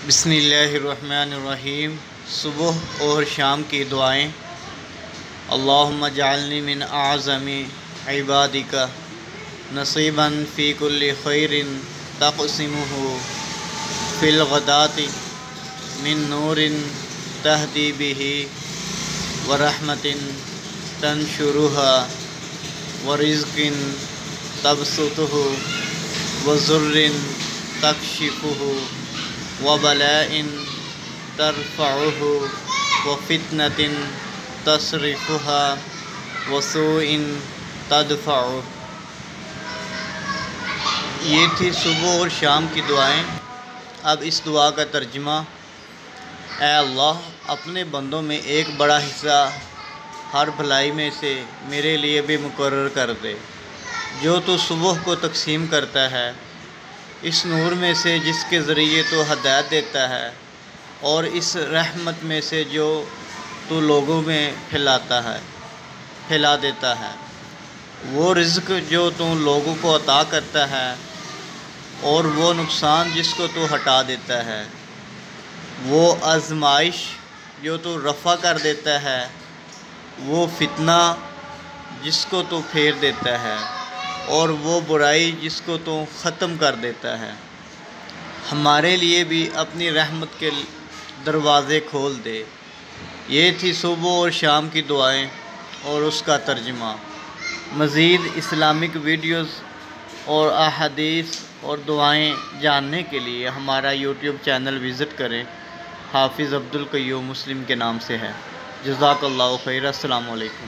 بسم اللہ الرحمن الرحیم۔ صبح اور شام کی دعائیں۔ اللہم اجعلنی من اعظم عبادک نصیبا فی کل خیر تقسمہ فی الغداۃ من نور تہدی بہ ورحمۃ تنشرها ورزق تبسطہ وضر تکشفہ وبلاء ترفعہ وفتنة تصرفها وسوء تدفعہ۔ یہ تھی صبح اور شام کی دعائیں۔ اب اس دعا کا ترجمہ۔ اے اللہ، اپنے بندوں میں ایک بڑا حصہ ہر بھلائی میں سے میرے لیے بھی مقرر کر دے، جو تو صبح کو تقسیم کرتا ہے، اس نور میں سے جس کے ذریعے تو ہدایت دیتا ہے، اور اس رحمت میں سے جو تو لوگوں میں پھیلا دیتا ہے، وہ رزق جو تو لوگوں کو عطا کرتا ہے، اور وہ نقصان جس کو تو ہٹا دیتا ہے، وہ آزمائش جو تو رفع کر دیتا ہے، وہ فتنہ جس کو تو پھیر دیتا ہے، اور وہ برائی جس کو تو ختم کر دیتا ہے۔ ہمارے لیے بھی اپنی رحمت کے دروازے کھول دے۔ یہ تھی صبح اور شام کی دعائیں اور اس کا ترجمہ۔ مزید اسلامک ویڈیوز اور احادیث اور دعائیں جاننے کے لیے ہمارا یوٹیوب چینل وزٹ کریں۔ حافظ عبدالقیوم مسلم کے نام سے ہے۔ جزاک اللہ خیر۔ السلام علیکم۔